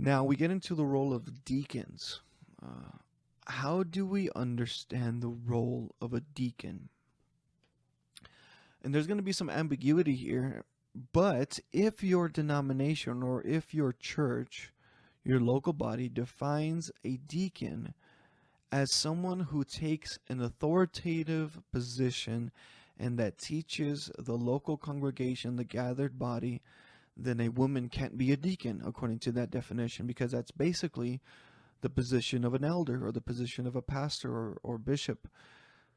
Now we get into the role of deacons. Uh, how do we understand the role of a deacon? And there's going to be some ambiguity here, but if your denomination or if your church, your local body, defines a deacon as someone who takes an authoritative position and that teaches the local congregation, the gathered body, then a woman can't be a deacon according to that definition, because that's basically the position of an elder or the position of a pastor or bishop.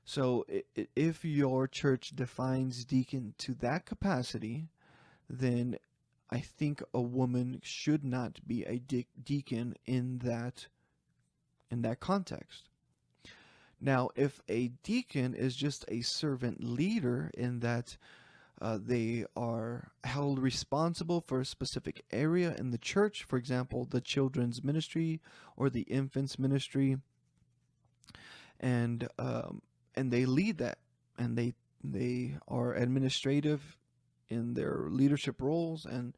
So if your church defines deacon to that capacity, then I think a woman should not be a deacon in that context. Now, if a deacon is just a servant leader in that they are held responsible for a specific area in the church, for example, the children's ministry or the infants ministry, and they lead that, and they are administrative in their leadership roles, and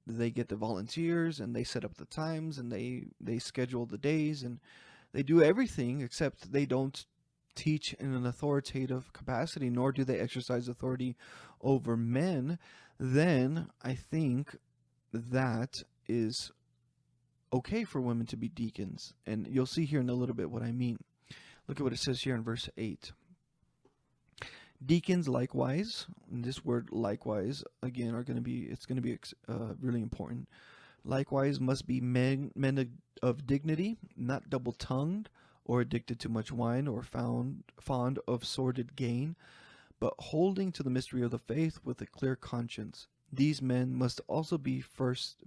they get the volunteers, and they set up the times, and they schedule the days, and they do everything except they don't teach in an authoritative capacity, nor do they exercise authority over men. Then I think that is okay for women to be deacons. And you'll see here in a little bit what I mean. Look at what it says here in verse 8. Deacons likewise, and this word likewise, again, it's going to be really important. Likewise must be men of dignity, not double-tongued, or addicted to much wine, or fond of sordid gain, but holding to the mystery of the faith with a clear conscience. These men must also be first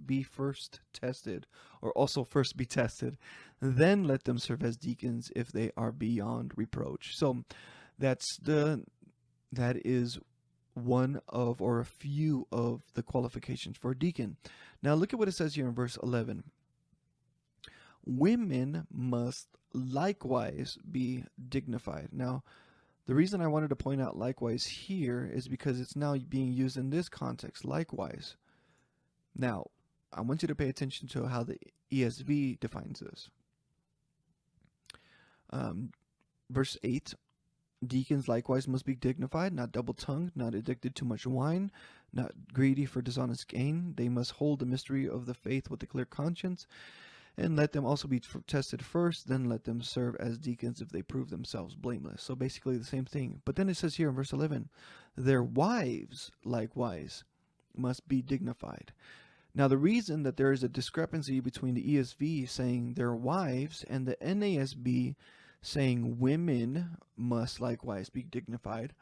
tested, or also first be tested. Then let them serve as deacons if they are beyond reproach. So that is one of, or a few of, the qualifications for a deacon. Now look at what it says here in verse 11. Women must likewise be dignified. Now, the reason I wanted to point out likewise here is because it's now being used in this context, likewise. Now, I want you to pay attention to how the ESV defines this. Verse 8, deacons likewise must be dignified, not double-tongued, not addicted to much wine, not greedy for dishonest gain. They must hold the mystery of the faith with a clear conscience, and let them also be tested first, then let them serve as deacons if they prove themselves blameless. So basically the same thing. But then it says here in verse 11, their wives likewise must be dignified. Now the reason that there is a discrepancy between the ESV saying their wives and the NASB saying women must likewise be dignified,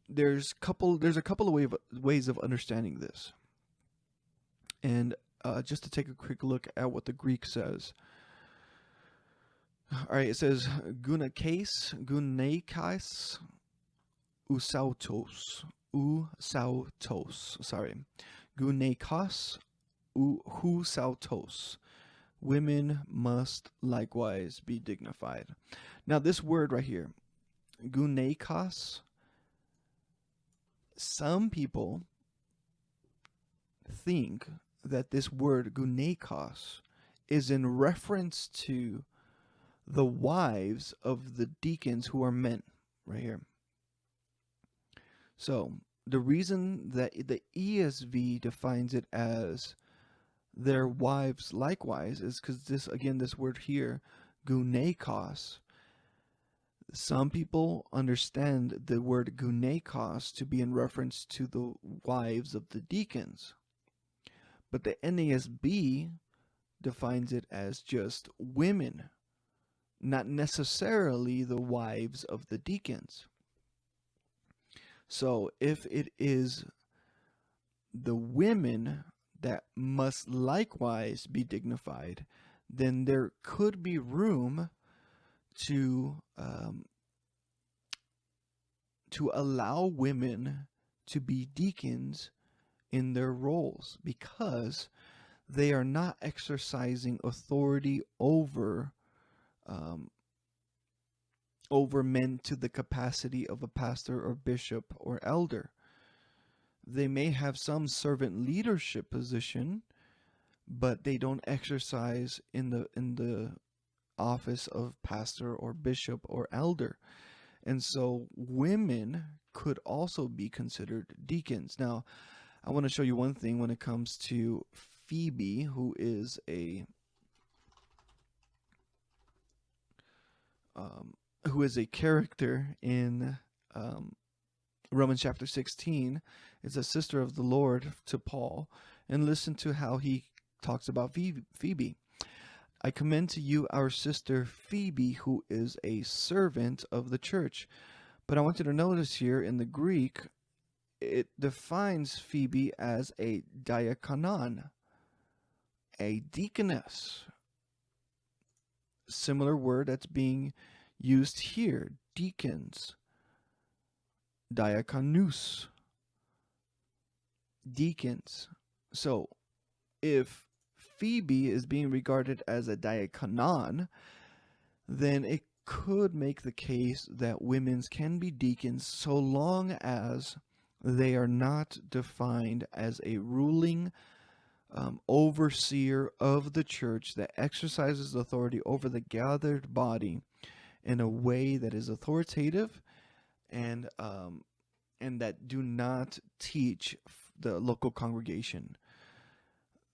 there's a couple of ways of understanding this. And just to take a quick look at what the Greek says. All right, it says gunakes, usautos, sorry, gunakos, husautos. Women must likewise be dignified. Now this word right here, gunakos, some people think that this word gunakos is in reference to the wives of the deacons who are men, right here. So the reason that the ESV defines it as their wives likewise is because this word here, gunakos, some people understand the word gunakos to be in reference to the wives of the deacons. But the NASB defines it as just women, not necessarily the wives of the deacons. So if it is the women that must likewise be dignified, then there could be room to allow women to be deacons in their roles, because they are not exercising authority over men to the capacity of a pastor or bishop or elder. They may have some servant leadership position, but they don't exercise in the office of pastor or bishop or elder. And so women could also be considered deacons. Now, I want to show you one thing when it comes to Phoebe, um, who is a character in um, Romans chapter 16. Is a sister of the Lord to Paul, and listen to how he talks about Phoebe. I commend to you our sister Phoebe, who is a servant of the church. But I want you to notice here in the Greek, it defines Phoebe as a diakonon, a deaconess. Similar word that's being used here, deacons, diakonus, deacons. So if Phoebe is being regarded as a diakonon, then it could make the case that women's can be deacons so long as they are not defined as a ruling overseer of the church that exercises authority over the gathered body in a way that is authoritative and that do not teach the local congregation.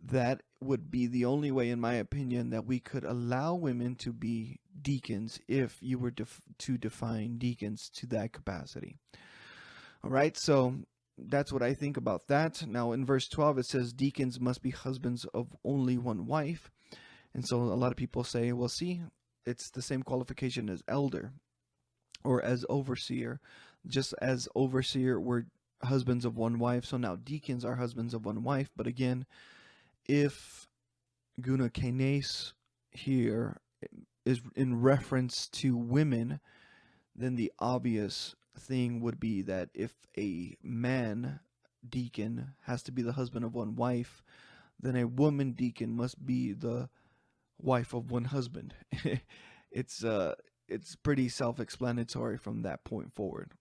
That would be the only way, in my opinion, that we could allow women to be deacons if you were to define deacons to that capacity. All right, so that's what I think about that. Now, in verse 12, it says deacons must be husbands of only one wife. And so a lot of people say, well, see, it's the same qualification as elder or as overseer. Just as overseer were husbands of one wife, so now deacons are husbands of one wife. But again, if guna kenes here is in reference to women, then the obvious thing would be that if a man deacon has to be the husband of one wife, then a woman deacon must be the wife of one husband. It's pretty self-explanatory from that point forward.